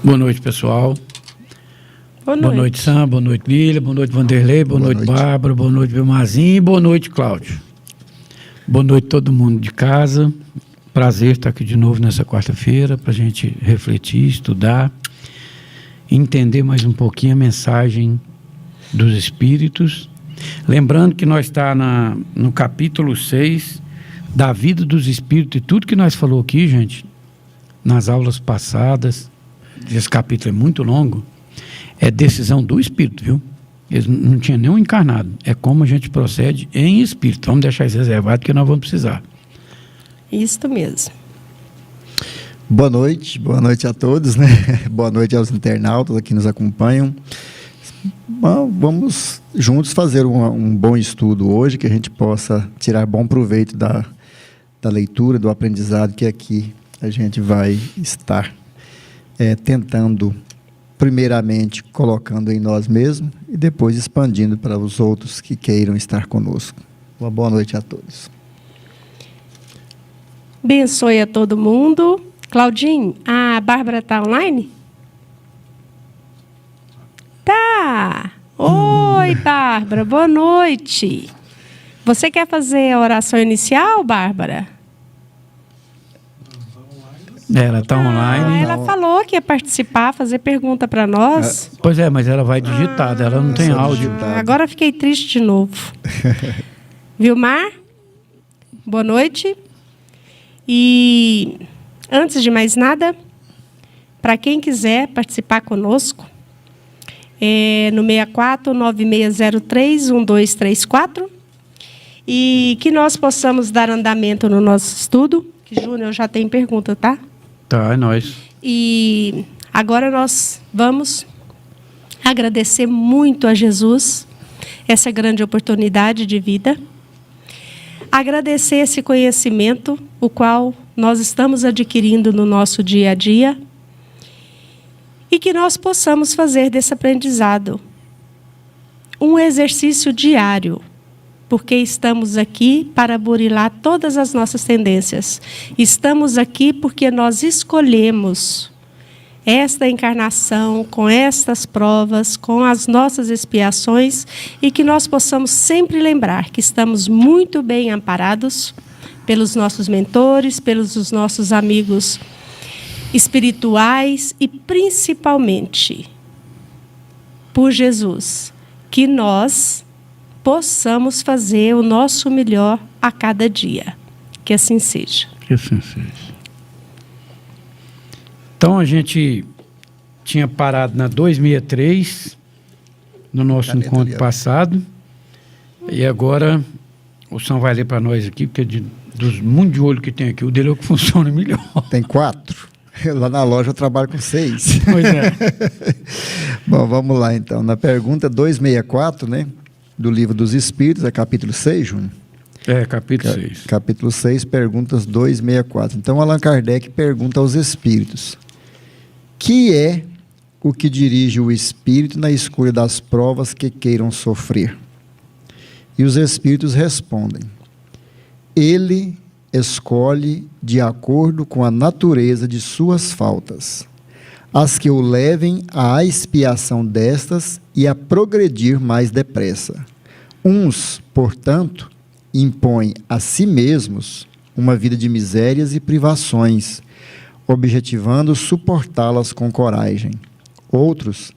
Boa noite, pessoal. Boa noite, Sam. Boa noite, Lília. Boa noite, Vanderlei. Boa noite, Bárbara. Boa noite, Vilmarzinho. E boa noite, Cláudio. Boa noite, todo mundo de casa. Prazer estar aqui de novo nessa quarta-feira para a gente refletir, estudar entender mais um pouquinho a mensagem dos Espíritos. Lembrando que nós estamos no capítulo 6 da vida dos Espíritos, e tudo que nós falou aqui, gente, nas aulas passadas, esse capítulo é muito longo, é decisão do Espírito, viu? Eles não tinham nenhum encarnado. É como a gente procede em Espírito. Vamos deixar isso reservado, que nós vamos precisar. Isso mesmo. Boa noite a todos, né? Boa noite aos internautas que nos acompanham. Bom, vamos juntos fazer um bom estudo hoje, que a gente possa tirar bom proveito da leitura, do aprendizado que aqui a gente vai estar tentando, primeiramente, colocando em nós mesmos e depois expandindo para os outros que queiram estar conosco. Uma boa noite a todos. Abençoe a todo mundo. Claudinho, a Bárbara está online? Tá. Oi, Bárbara, boa noite. Você quer fazer a oração inicial, Bárbara? Ela está online. Ela falou que ia participar, fazer pergunta para nós. Pois é, mas ela vai digitada, ela não tem áudio. Agora fiquei triste de novo. Vilmar, boa noite. E antes de mais nada, para quem quiser participar conosco, no 64-9603-1234, e que nós possamos dar andamento no nosso estudo, que Júnior já tem pergunta, tá? Tá, é nóis. E agora nós vamos agradecer muito a Jesus essa grande oportunidade de vida, agradecer esse conhecimento, o qual nós estamos adquirindo no nosso dia a dia, e que nós possamos fazer desse aprendizado um exercício diário, porque estamos aqui para burilar todas as nossas tendências. Estamos aqui porque nós escolhemos esta encarnação, com estas provas, com as nossas expiações, e que nós possamos sempre lembrar que estamos muito bem amparados pelos nossos mentores, pelos nossos amigos espirituais e, principalmente, por Jesus, que nós possamos fazer o nosso melhor a cada dia. Que assim seja. Que assim seja. Então, a gente tinha parado na 263, no nosso encontro passado, e agora o São vai ler para nós aqui, porque dos muitos de olho que tem aqui, o dele é o que funciona melhor. Tem 4. Lá na loja eu trabalho com 6. Pois é. Bom, vamos lá então. Na pergunta 264, né, do Livro dos Espíritos, é capítulo 6, Júnior? Capítulo 6. Capítulo 6, perguntas 264. Então, Allan Kardec pergunta aos espíritos: que é o que dirige o espírito na escolha das provas que queiram sofrer? E os espíritos respondem: ele escolhe de acordo com a natureza de suas faltas, as que o levem à expiação destas e a progredir mais depressa. Uns, portanto, impõem a si mesmos uma vida de misérias e privações, objetivando suportá-las com coragem. Outros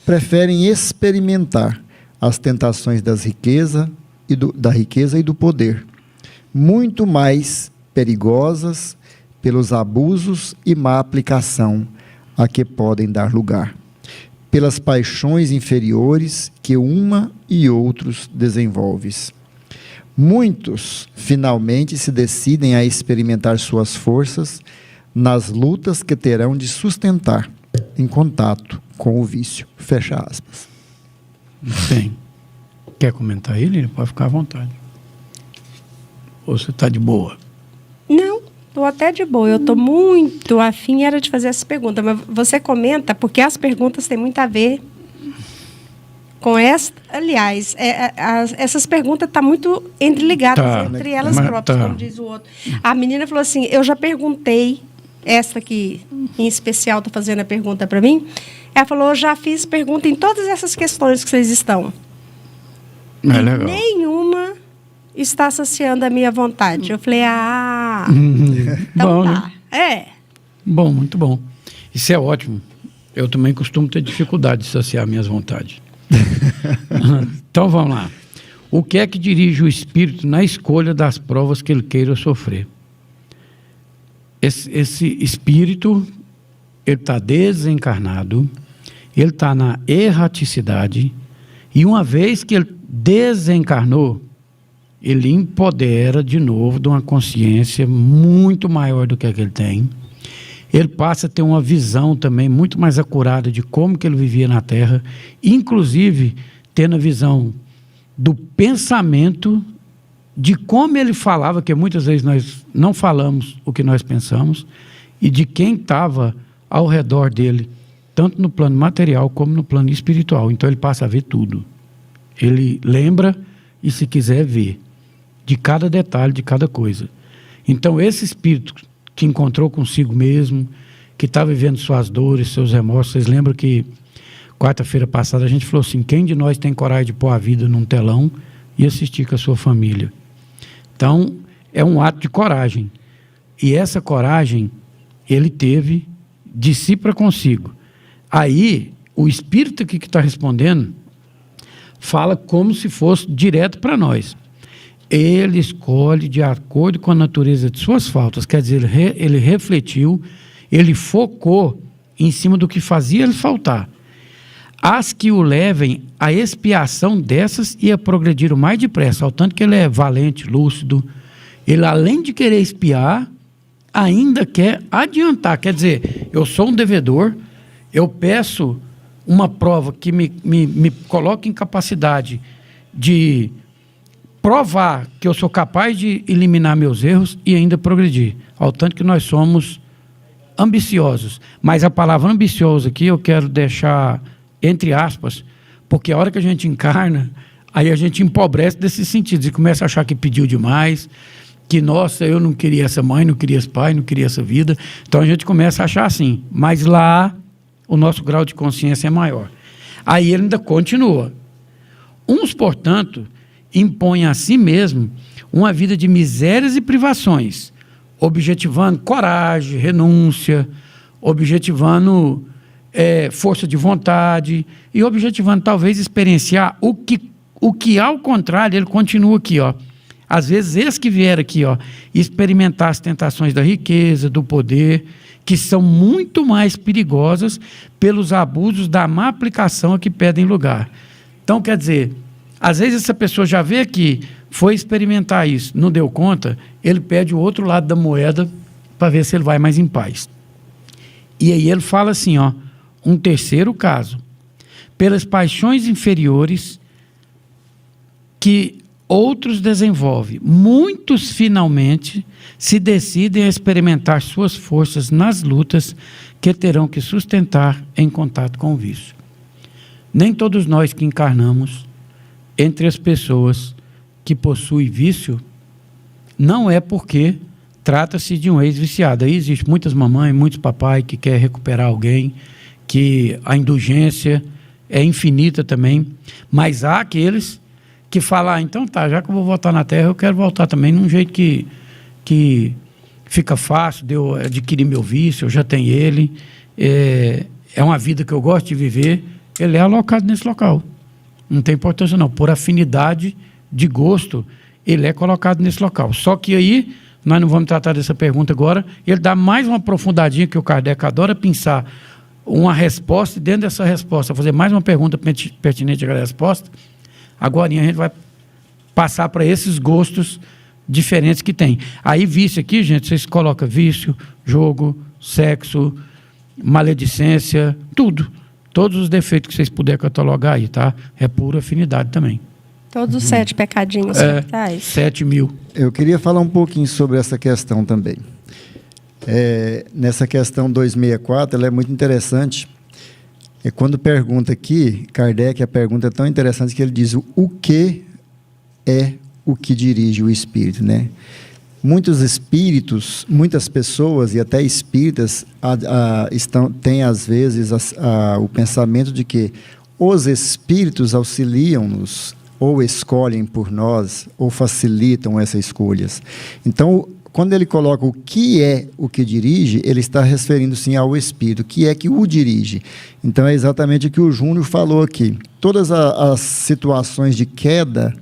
preferem experimentar as tentações da riqueza e do poder, muito mais perigosas pelos abusos e má aplicação a que podem dar lugar, pelas paixões inferiores que uma e outros desenvolvem. Muitos, finalmente, se decidem a experimentar suas forças nas lutas que terão de sustentar em contato com o vício. Fecha aspas. Bem, quer comentar ele? Pode ficar à vontade. Ou você está de boa? Não, estou até de boa. Eu estou muito afim era de fazer essa pergunta, mas você comenta, porque as perguntas têm muito a ver com essa. Aliás, essas perguntas estão muito entreligadas entre elas próprias, como diz o outro. A menina falou assim: eu já perguntei, esta que em especial está fazendo a pergunta para mim, ela falou: eu já fiz pergunta em todas essas questões que vocês estão. Legal. Nenhuma está associando a minha vontade. Eu falei: então bom, tá. Né? Bom, muito bom. Isso é ótimo. Eu também costumo ter dificuldade de saciar minhas vontades. Então vamos lá. O que é que dirige o espírito na escolha das provas que ele queira sofrer? Esse espírito, ele está desencarnado, ele está na erraticidade, e uma vez que ele desencarnou, ele empodera de novo de uma consciência muito maior do que a que ele tem. Ele passa a ter uma visão também muito mais acurada de como que ele vivia na Terra, inclusive tendo a visão do pensamento, de como ele falava, que muitas vezes nós não falamos o que nós pensamos, e de quem estava ao redor dele, tanto no plano material como no plano espiritual. Então ele passa a ver tudo. Ele lembra e, se quiser, vê de cada detalhe, de cada coisa. Então esse espírito que encontrou consigo mesmo, que está vivendo suas dores, seus remorsos. Vocês lembram que quarta-feira passada a gente falou assim, quem de nós tem coragem de pôr a vida num telão e assistir com a sua família? Então, é um ato de coragem. E essa coragem, ele teve de si para consigo. Aí, o espírito aqui que está respondendo, fala como se fosse direto para nós. Ele escolhe de acordo com a natureza de suas faltas, quer dizer, ele refletiu, ele focou em cima do que fazia ele faltar. As que o levem à expiação dessas e a progredir o mais depressa, ao tanto que ele é valente, lúcido, ele além de querer expiar, ainda quer adiantar, quer dizer, eu sou um devedor, eu peço uma prova que me coloque em capacidade de provar que eu sou capaz de eliminar meus erros e ainda progredir, ao tanto que nós somos ambiciosos. Mas a palavra ambicioso aqui eu quero deixar entre aspas, porque a hora que a gente encarna, aí a gente empobrece desses sentidos e começa a achar que pediu demais, que, nossa, eu não queria essa mãe, não queria esse pai, não queria essa vida. Então a gente começa a achar assim, mas lá o nosso grau de consciência é maior. Aí ele ainda continua. Uns, portanto, impõem a si mesmo uma vida de misérias e privações, objetivando coragem, renúncia, objetivando força de vontade e objetivando talvez experienciar o que ao contrário, ele continua aqui, ó. Às vezes esse que vier aqui, ó, experimentar as tentações da riqueza, do poder, que são muito mais perigosas pelos abusos da má aplicação a que pedem lugar. Então, quer dizer, às vezes essa pessoa já veio aqui, foi experimentar isso, não deu conta, ele pede o outro lado da moeda para ver se ele vai mais em paz. E aí ele fala assim, ó, um terceiro caso, pelas paixões inferiores que outros desenvolvem, muitos finalmente se decidem a experimentar suas forças nas lutas que terão que sustentar em contato com o vício. Nem todos nós que encarnamos entre as pessoas que possuem vício, não é porque trata-se de um ex-viciado. Aí existe muitas mamães, muitos papai que quer recuperar alguém, que a indulgência é infinita também, mas há aqueles que falam, então tá, já que eu vou voltar na Terra, eu quero voltar também num jeito que fica fácil de eu adquirir meu vício, eu já tenho ele, é uma vida que eu gosto de viver, ele é alocado nesse local. Não tem importância não, por afinidade de gosto, ele é colocado nesse local. Só que aí, nós não vamos tratar dessa pergunta agora, ele dá mais uma aprofundadinha que o Kardec adora pensar uma resposta, e dentro dessa resposta, fazer mais uma pergunta pertinente à resposta. Agora a gente vai passar para esses gostos diferentes que tem. Aí vício aqui, gente, vocês colocam vício, jogo, sexo, maledicência, tudo. Todos os defeitos que vocês puderem catalogar aí, tá? É pura afinidade também. Todos os 7 pecadinhos capitais. 7.000. Eu queria falar um pouquinho sobre essa questão também. Nessa questão 264, ela é muito interessante. Quando pergunta aqui, Kardec, a pergunta é tão interessante que ele diz o que é o que dirige o espírito, né? Muitos espíritos, muitas pessoas e até espíritas têm às vezes o pensamento de que os espíritos auxiliam-nos ou escolhem por nós ou facilitam essas escolhas. Então, quando ele coloca o que é o que dirige, ele está referindo sim ao Espírito, que é que o dirige. Então é exatamente o que o Júnior falou aqui. Todas as situações de queda,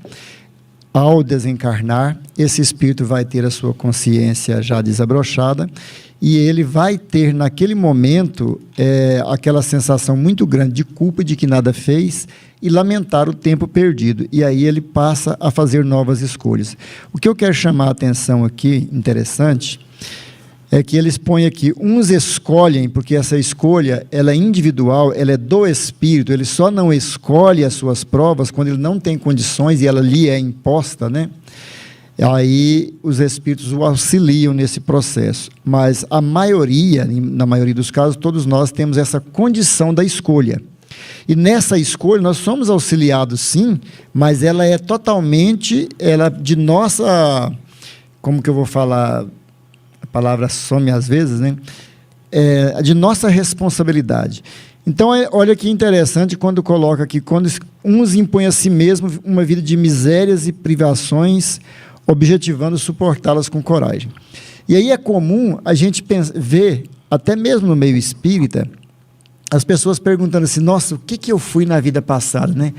ao desencarnar, esse Espírito vai ter a sua consciência já desabrochada, e ele vai ter naquele momento aquela sensação muito grande de culpa de que nada fez e lamentar o tempo perdido. E aí ele passa a fazer novas escolhas. O que eu quero chamar a atenção aqui, interessante, é que eles põem aqui, uns escolhem, porque essa escolha ela é individual, ela é do Espírito, ele só não escolhe as suas provas quando ele não tem condições e ela lhe é imposta, né? Aí os Espíritos o auxiliam nesse processo, mas a maioria, na maioria dos casos, todos nós temos essa condição da escolha. E nessa escolha nós somos auxiliados sim, mas ela é totalmente, de nossa, como que eu vou falar, a palavra some às vezes, né? De nossa responsabilidade. Então, olha que interessante quando coloca aqui, quando uns impõem a si mesmos uma vida de misérias e privações, objetivando suportá-las com coragem. E aí é comum a gente ver, até mesmo no meio espírita, as pessoas perguntando assim, nossa, o que eu fui na vida passada, né?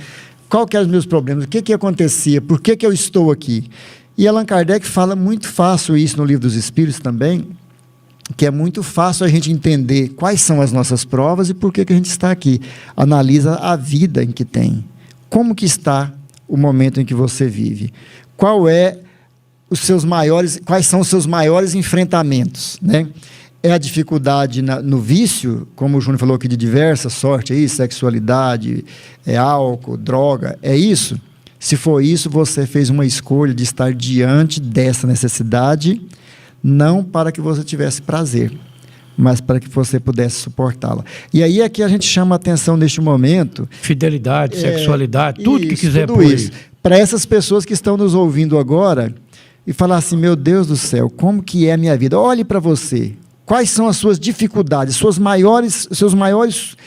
Qual que eram os meus problemas? O que acontecia? Por que eu estou aqui? E Allan Kardec fala muito fácil isso no Livro dos Espíritos também, que é muito fácil a gente entender quais são as nossas provas e por que a gente está aqui. Analisa a vida em que tem. Como que está o momento em que você vive? Quais são os seus maiores enfrentamentos, né? É a dificuldade no vício, como o Júnior falou aqui, de diversa sorte, aí, sexualidade, álcool, droga, é isso? Se for isso, você fez uma escolha de estar diante dessa necessidade, não para que você tivesse prazer, mas para que você pudesse suportá-la. E aí é que a gente chama a atenção neste momento. Fidelidade, sexualidade, tudo que quiser tudo isso. Para essas pessoas que estão nos ouvindo agora e falar assim, meu Deus do céu, como que é a minha vida? Olhe para você. Quais são as suas dificuldades, seus maiores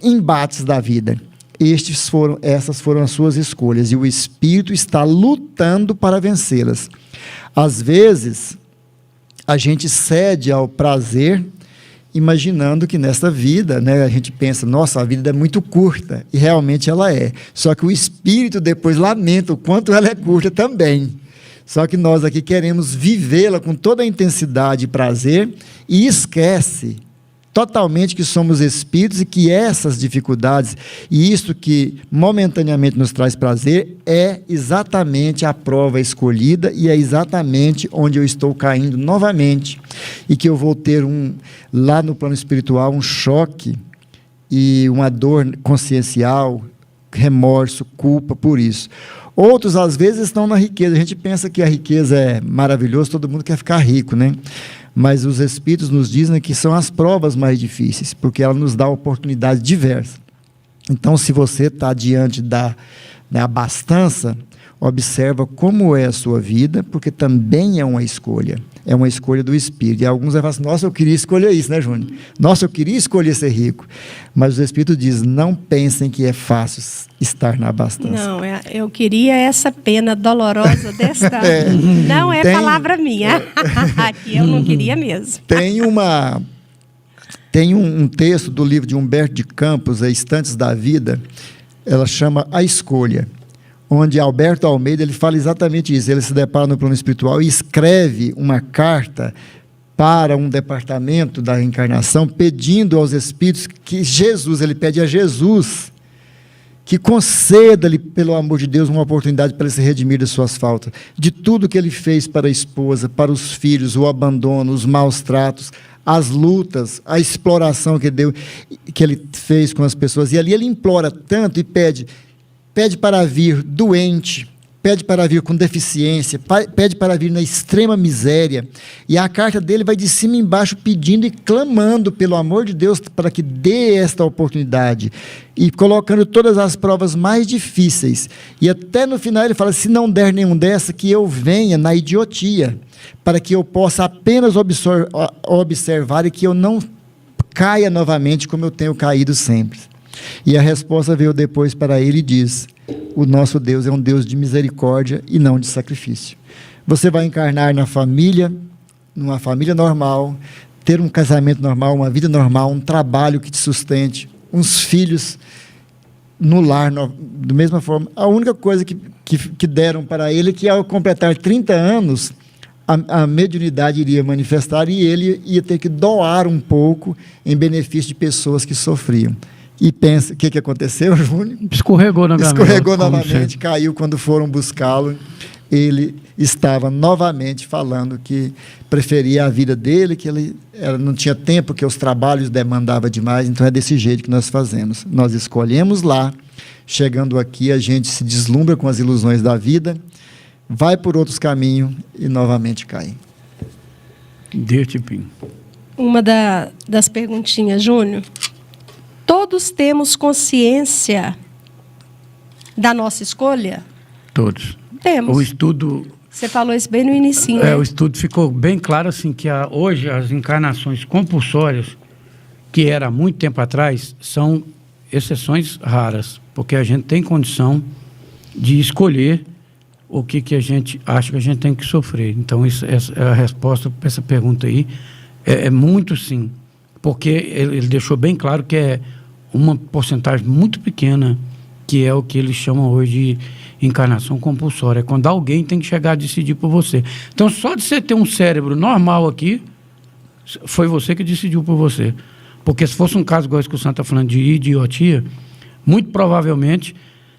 embates da vida? Essas foram as suas escolhas, e o Espírito está lutando para vencê-las. Às vezes, a gente cede ao prazer, imaginando que nessa vida, né, a gente pensa, nossa, a vida é muito curta, e realmente ela é. Só que o Espírito depois lamenta o quanto ela é curta também. Só que nós aqui queremos vivê-la com toda a intensidade e prazer e esquece totalmente que somos espíritos e que essas dificuldades e isto que momentaneamente nos traz prazer é exatamente a prova escolhida e é exatamente onde eu estou caindo novamente e que eu vou ter lá no plano espiritual um choque e uma dor consciencial, remorso, culpa por isso. Outros, às vezes, estão na riqueza. A gente pensa que a riqueza é maravilhosa, todo mundo quer ficar rico, né? Mas os Espíritos nos dizem que são as provas mais difíceis, porque ela nos dá oportunidades diversas. Então, se você está diante da abastança, observa como é a sua vida, porque também é uma escolha do Espírito. E alguns vão falar assim, nossa, eu queria escolher isso, né, Júnior? Nossa, eu queria escolher ser rico. Mas o Espírito diz, não pensem que é fácil estar na abastança. Não, eu queria essa pena dolorosa desta... Não é palavra minha. Aqui eu não queria mesmo. Tem um texto do livro de Humberto de Campos, Instantes da Vida, ela chama A Escolha, onde Alberto Almeida ele fala exatamente isso. Ele se depara no plano espiritual e escreve uma carta para um departamento da reencarnação, pedindo aos espíritos que ele pede a Jesus que conceda-lhe, pelo amor de Deus, uma oportunidade para ele se redimir de suas faltas, de tudo que ele fez para a esposa, para os filhos, o abandono, os maus tratos, as lutas, a exploração que ele fez com as pessoas. E ali ele implora tanto e pede para vir doente, pede para vir com deficiência, pede para vir na extrema miséria, e a carta dele vai de cima e embaixo pedindo e clamando pelo amor de Deus para que dê esta oportunidade, e colocando todas as provas mais difíceis, e até no final ele fala, se não der nenhum dessa, que eu venha na idiotia, para que eu possa apenas observar e que eu não caia novamente como eu tenho caído sempre. E a resposta veio depois para ele e diz, o nosso Deus é um Deus de misericórdia e não de sacrifício. Você vai encarnar na família numa família normal, ter um casamento normal, uma vida normal, um trabalho que te sustente, uns filhos no lar, da mesma forma. A única coisa que deram para ele é que, ao completar 30 anos, a mediunidade iria manifestar e ele ia ter que doar um pouco em benefício de pessoas que sofriam. E pensa, o que aconteceu, Júnior? Escorregou na gamela. Escorregou novamente, caiu quando foram buscá-lo. Ele estava novamente falando que preferia a vida dele, que ele não tinha tempo, que os trabalhos demandavam demais. Então é desse jeito que nós fazemos. Nós escolhemos lá, chegando aqui a gente se deslumbra com as ilusões da vida, vai por outros caminhos e novamente cai. Uma das perguntinhas, Júnior. Todos temos consciência da nossa escolha? Todos. Temos. O estudo... Você falou isso bem no início, né? O estudo ficou bem claro assim, que hoje as encarnações compulsórias, que era há muito tempo atrás, são exceções raras, porque a gente tem condição de escolher o que a gente acha que a gente tem que sofrer. Então, a resposta para essa pergunta aí é muito sim, porque ele deixou bem claro que é uma porcentagem muito pequena, que é o que eles chamam hoje de encarnação compulsória. É quando alguém tem que chegar a decidir por você. Então, só de você ter um cérebro normal aqui, foi você que decidiu por você. Porque se fosse um caso igual esse que o Santo está falando de idiotia, muito provavelmente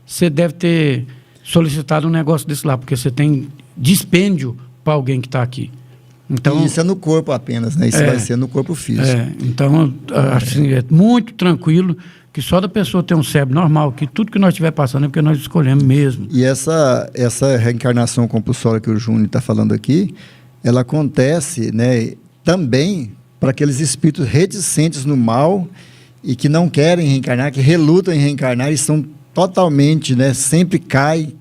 você deve ter solicitado um negócio desse lá, porque você tem dispêndio para alguém que está aqui. Então, e isso é no corpo apenas, né? Isso vai ser no corpo físico. Então, assim, é muito tranquilo que só da pessoa ter um cérebro normal, que tudo que nós estiver passando é porque nós escolhemos mesmo. E essa reencarnação compulsória que o Júnior está falando aqui, ela acontece, né, também para aqueles espíritos reticentes no mal e que não querem reencarnar, que relutam em reencarnar e são totalmente, né, sempre cai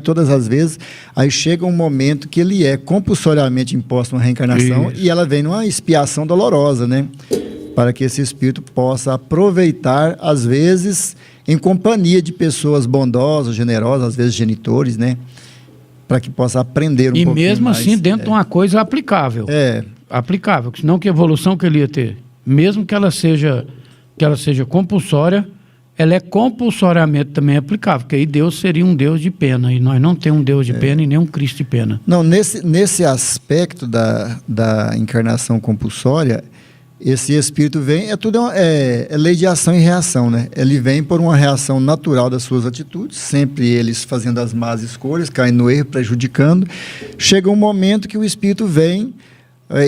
todas as vezes. Aí chega um momento que ele é compulsoriamente imposto uma reencarnação. Isso. E ela vem numa expiação dolorosa, né, para que esse espírito possa aproveitar, às vezes, em companhia de pessoas bondosas, generosas, às vezes genitores, né, para que possa aprender um pouquinho mais. E mesmo assim, dentro de uma coisa aplicável. Aplicável, senão que evolução que ele ia ter? Mesmo que ela seja compulsória, ela é compulsoriamente também aplicável, porque aí Deus seria um Deus de pena, e nós não temos um Deus de pena e nem um Cristo de pena. Não, nesse aspecto da encarnação compulsória, esse espírito vem, é lei de ação e reação, né? Ele vem por uma reação natural das suas atitudes, sempre eles fazendo as más escolhas, caindo no erro, prejudicando. Chega um momento que o espírito vem,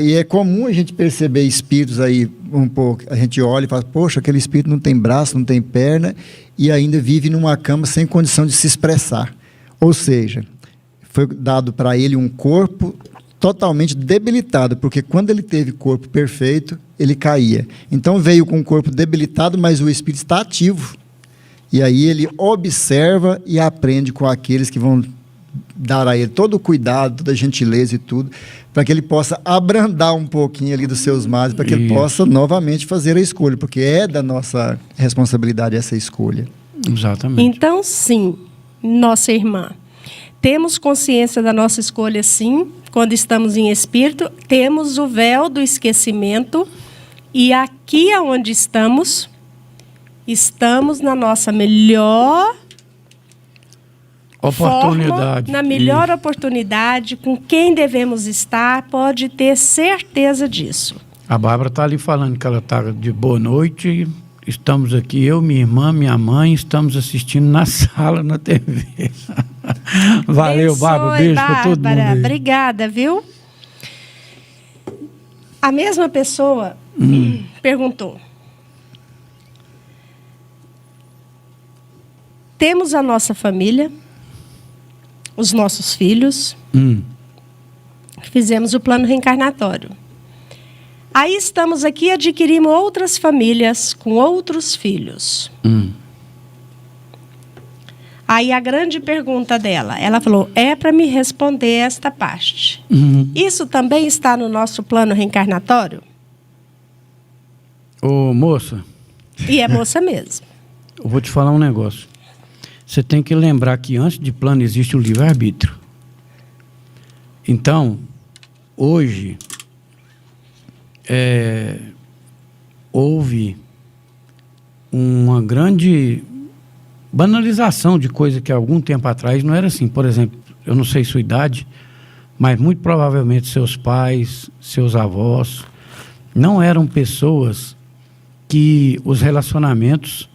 e é comum a gente perceber espíritos aí, um pouco, a gente olha e fala, poxa, aquele espírito não tem braço, não tem perna, e ainda vive numa cama sem condição de se expressar. Ou seja, foi dado para ele um corpo totalmente debilitado, porque quando ele teve corpo perfeito, ele caía. Então veio com o corpo debilitado, mas o espírito está ativo. E aí ele observa e aprende com aqueles que vão dar a ele todo o cuidado, toda a gentileza e tudo, para que ele possa abrandar um pouquinho ali dos seus males, para que ele possa novamente fazer a escolha, porque é da nossa responsabilidade essa escolha. Exatamente. Então, sim, nossa irmã, temos consciência da nossa escolha, sim, quando estamos em espírito, temos o véu do esquecimento, e aqui onde estamos na nossa melhor oportunidade. Na melhor oportunidade, com quem devemos estar, pode ter certeza disso. A Bárbara está ali falando que ela está de boa noite. Estamos aqui, eu, minha irmã, minha mãe, estamos assistindo na sala, na TV. Valeu, Bárbara. Beijo para todo mundo aí. Obrigada, viu? A mesma pessoa perguntou. Temos a nossa família, os nossos filhos, fizemos o plano reencarnatório. Aí estamos aqui e adquirimos outras famílias com outros filhos. Aí a grande pergunta dela, ela falou, é para me responder esta parte. Isso também está no nosso plano reencarnatório? Ô, moça. E é moça mesmo. Eu vou te falar um negócio. Você tem que lembrar que antes de plano existe o livre-arbítrio. Então, hoje, houve uma grande banalização de coisa que há algum tempo atrás não era assim. Por exemplo, eu não sei sua idade, mas muito provavelmente seus pais, seus avós, não eram pessoas que os relacionamentos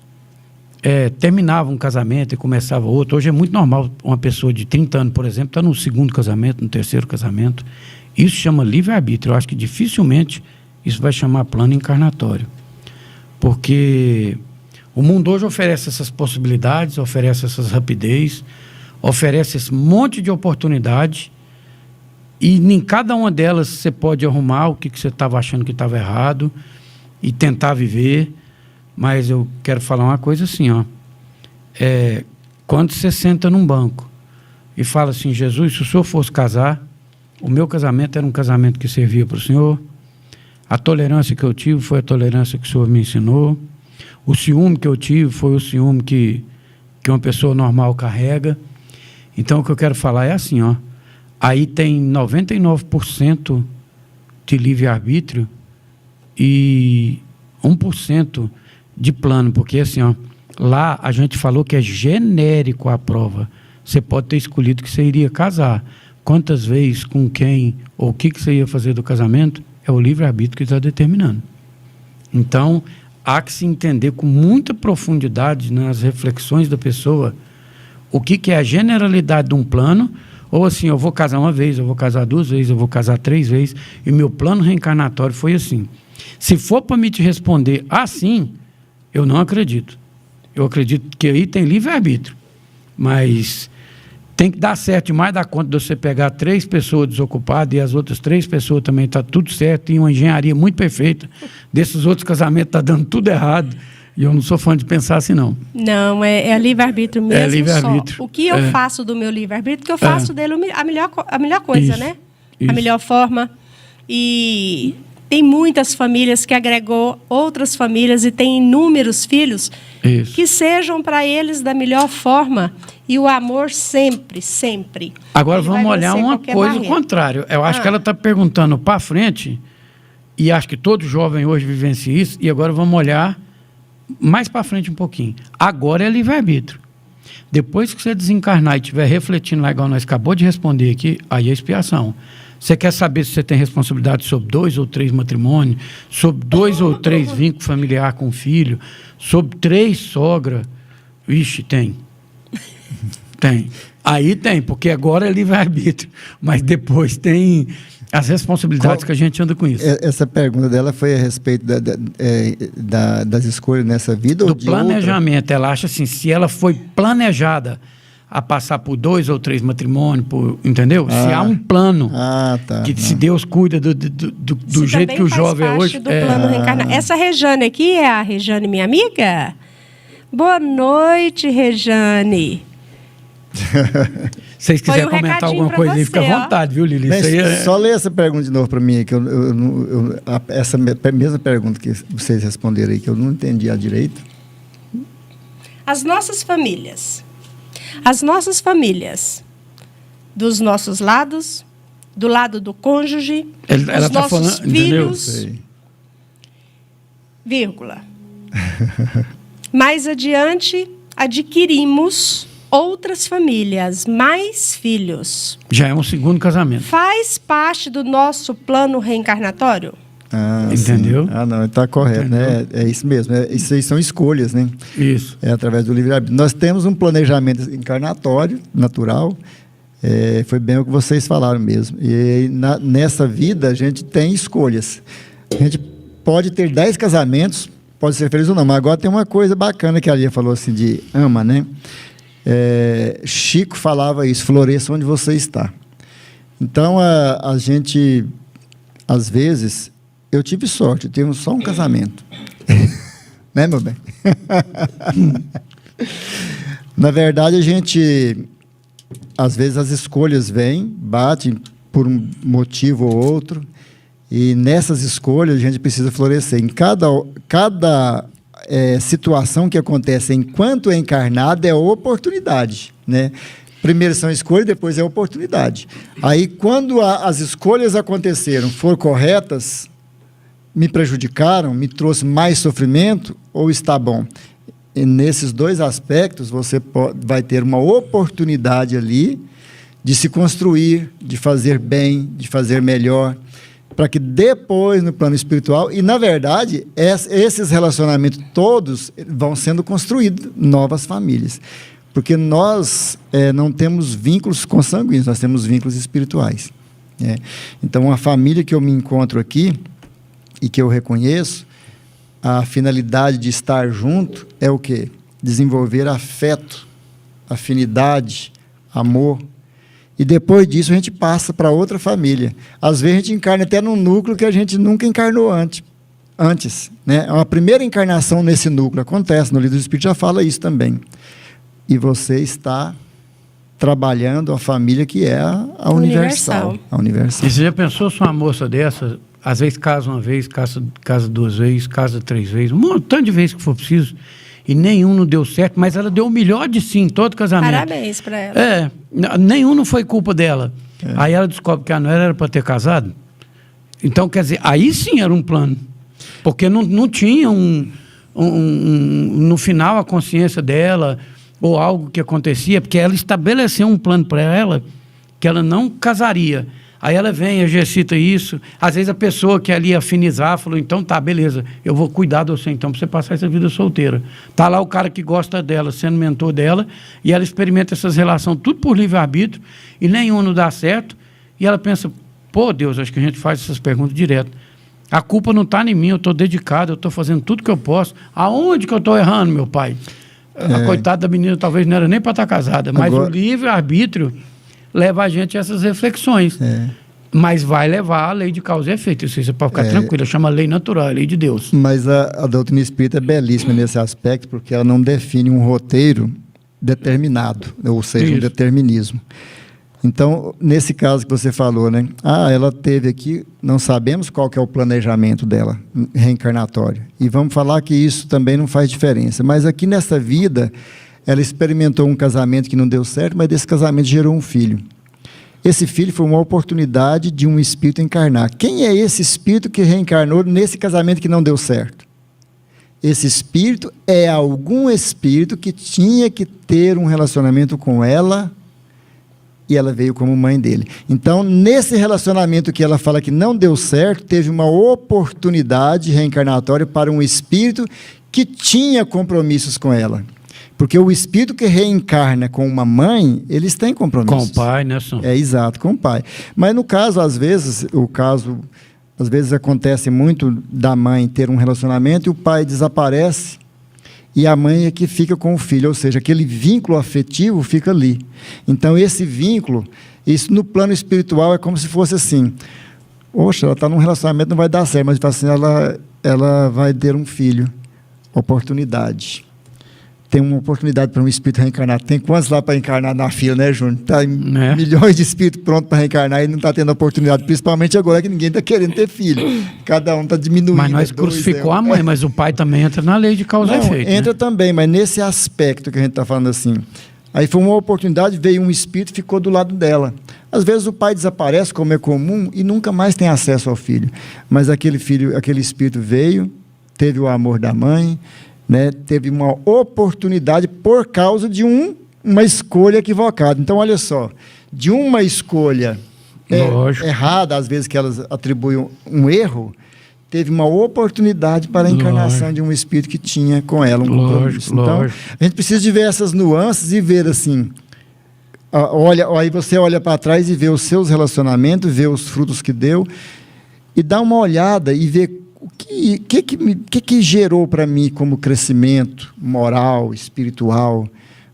terminavam um casamento e começava outro. Hoje é muito normal uma pessoa de 30 anos, por exemplo, estar no segundo casamento, no terceiro casamento. Isso chama livre-arbítrio. Eu acho que dificilmente isso vai chamar plano encarnatório. Porque o mundo hoje oferece essas possibilidades, oferece essas rapidez, oferece esse monte de oportunidade, e em cada uma delas você pode arrumar o que você estava achando que estava errado e tentar viver. Mas eu quero falar uma coisa assim, ó. Quando você senta num banco e fala assim: Jesus, se o senhor fosse casar, o meu casamento era um casamento que servia para o senhor, a tolerância que eu tive foi a tolerância que o senhor me ensinou, o ciúme que eu tive foi o ciúme que uma pessoa normal carrega. Então o que eu quero falar é assim, ó. Aí tem 99% de livre-arbítrio e 1% de plano, porque assim, ó, lá a gente falou que é genérico a prova. Você pode ter escolhido que você iria casar. Quantas vezes, com quem, ou o que você ia fazer do casamento, é o livre-arbítrio que está determinando. Então, há que se entender com muita profundidade nas reflexões da pessoa o que é a generalidade de um plano, ou assim, eu vou casar uma vez, eu vou casar 2 vezes, eu vou casar 3 vezes, e meu plano reencarnatório foi assim. Se for para me te responder assim, eu não acredito. Eu acredito que aí tem livre-arbítrio, mas tem que dar certo demais da conta de você pegar 3 pessoas desocupadas e as outras 3 pessoas também está tudo certo, e uma engenharia muito perfeita. Desses outros casamentos está dando tudo errado. E eu não sou fã de pensar assim, não. Não, é livre-arbítrio mesmo. É livre-arbítrio. Só. O que eu faço do meu livre-arbítrio, que eu faço dele a melhor coisa, isso, né? Isso. A melhor forma. E tem muitas famílias que agregou outras famílias e tem inúmeros filhos Isso. que sejam para eles da melhor forma. E o amor sempre, sempre. Agora vamos olhar uma coisa ao contrário. Eu acho que ela está perguntando para frente, e acho que todo jovem hoje vivencia isso, e agora vamos olhar mais para frente um pouquinho. Agora é livre-arbítrio. Depois que você desencarnar e estiver refletindo lá, igual nós acabou de responder aqui, aí é expiação. Você quer saber se você tem responsabilidade sobre 2 ou 3 matrimônios, sobre 2 ou 3 vínculos familiares com o filho, sobre 3 sogras? Vixe, tem. Tem. Aí tem, porque agora é livre-arbítrio. Mas depois tem as responsabilidades que a gente anda com isso. Essa pergunta dela foi a respeito das escolhas nessa vida? Do ou de planejamento. Outra? Ela acha assim, se ela foi planejada a passar por 2 ou 3 matrimônios, entendeu? Se há um plano que se Deus cuida do jeito que o jovem é hoje. Do plano reencarnar. Essa Rejane aqui é a Rejane, minha amiga? Boa noite, Rejane. Se vocês quiserem comentar alguma coisa aí, fica à vontade, viu, Lili? Só lê essa pergunta de novo para mim, que essa mesma pergunta que vocês responderam aí, que eu não entendi a direito. As nossas famílias, dos nossos lados, do lado do cônjuge, dos nossos filhos, vírgula. Mais adiante, adquirimos outras famílias, mais filhos. Já é um segundo casamento. Faz parte do nosso plano reencarnatório? Entendeu? Sim. Não, está correto, entendeu? Né? É isso mesmo. Isso aí são escolhas, né? Isso. É através do livre-arbítrio. Nós temos um planejamento encarnatório, natural. Foi bem o que vocês falaram mesmo. E nessa vida a gente tem escolhas. A gente pode ter 10 casamentos, pode ser feliz ou não, mas agora tem uma coisa bacana que a Lia falou assim de ama, né? Chico falava isso: floresça onde você está. Então a gente, às vezes, eu tive sorte, eu tive só um casamento. Né, meu bem? Na verdade, a gente, às vezes as escolhas vêm, batem por um motivo ou outro, e nessas escolhas a gente precisa florescer. Em cada situação que acontece enquanto é encarnado é oportunidade, né? Primeiro são escolhas, depois é oportunidade. Aí, quando as escolhas aconteceram, foram corretas, me prejudicaram, me trouxe mais sofrimento ou está bom? E nesses dois aspectos, você vai ter uma oportunidade ali de se construir, de fazer bem, de fazer melhor, para que depois, no plano espiritual, e na verdade, esses relacionamentos todos vão sendo construídos, novas famílias. Porque nós não temos vínculos consanguíneos, nós temos vínculos espirituais. Então, a família que eu me encontro aqui, e que eu reconheço, a finalidade de estar junto é o quê? Desenvolver afeto, afinidade, amor. E depois disso a gente passa para outra família. Às vezes a gente encarna até num núcleo que a gente nunca encarnou antes, né? A primeira encarnação nesse núcleo acontece, no Livro do Espírito já fala isso também. E você está trabalhando a família que é a universal. A universal. E você já pensou se uma moça dessa, às vezes casa uma vez, casa duas vezes, casa três vezes, um montão de vezes que for preciso, e nenhum não deu certo, mas ela deu o melhor de si em todo casamento. Parabéns para ela. Nenhum não foi culpa dela. Aí ela descobre que a não era para ter casado. Então, quer dizer, aí sim era um plano. Porque não tinha no final a consciência dela, ou algo que acontecia, porque ela estabeleceu um plano para ela que ela não casaria. Aí ela vem, exercita isso. Às vezes a pessoa que ali afinizar falou, então tá, beleza, eu vou cuidar de você então, para você passar essa vida solteira. Tá lá o cara que gosta dela, sendo mentor dela, e ela experimenta essas relações tudo por livre-arbítrio, e nenhum não dá certo, e ela pensa, pô, Deus, acho que a gente faz essas perguntas direto. A culpa não está em mim, eu estou dedicado, eu estou fazendo tudo que eu posso. Aonde que eu estou errando, meu pai? A coitada da menina talvez não era nem para estar casada, mas o livre-arbítrio leva a gente a essas reflexões. Mas vai levar a lei de causa e efeito. Isso você pode ficar tranquilo, chama lei natural, a lei de Deus. Mas a doutrina espírita é belíssima nesse aspecto, porque ela não define um roteiro determinado, ou seja, um determinismo. Então, nesse caso que você falou, né? Ela teve aqui, não sabemos qual que é o planejamento dela, reencarnatório. E vamos falar que isso também não faz diferença. Mas aqui nessa vida, ela experimentou um casamento que não deu certo, mas desse casamento gerou um filho. Esse filho foi uma oportunidade de um espírito encarnar. Quem é esse espírito que reencarnou nesse casamento que não deu certo? Esse espírito é algum espírito que tinha que ter um relacionamento com ela, e ela veio como mãe dele. Então, nesse relacionamento que ela fala que não deu certo, teve uma oportunidade reencarnatória para um espírito que tinha compromissos com ela. Porque o espírito que reencarna com uma mãe, eles têm compromissos. Com o pai, né, Sam? Exato, com o pai. Mas no caso, às vezes acontece muito da mãe ter um relacionamento e o pai desaparece, e a mãe é que fica com o filho, ou seja, aquele vínculo afetivo fica ali. Então, esse vínculo, isso no plano espiritual é como se fosse assim, poxa, ela está num relacionamento, não vai dar certo, mas assim, ela vai ter um filho, oportunidade. Tem uma oportunidade para um espírito reencarnar. Tem quantos lá para encarnar na fila, né, Júnior? Tá milhões de espíritos prontos para reencarnar e não está tendo oportunidade, principalmente agora que ninguém está querendo ter filho. Cada um está diminuindo. Mas nós crucificou a mãe, mas o pai também entra na lei de causa e efeito. Entra também, mas nesse aspecto que a gente está falando assim. Aí foi uma oportunidade, veio um espírito e ficou do lado dela. Às vezes o pai desaparece, como é comum, e nunca mais tem acesso ao filho. Mas aquele espírito veio, teve o amor da mãe, né, teve uma oportunidade por causa de uma escolha equivocada. Então, olha só, de uma escolha errada, às vezes que elas atribuem um erro, teve uma oportunidade para a encarnação de um espírito que tinha com ela um compromisso. Então, a gente precisa de ver essas nuances e ver assim, aí você olha para trás e vê os seus relacionamentos, vê os frutos que deu, e dá uma olhada e vê o que gerou para mim como crescimento moral, espiritual,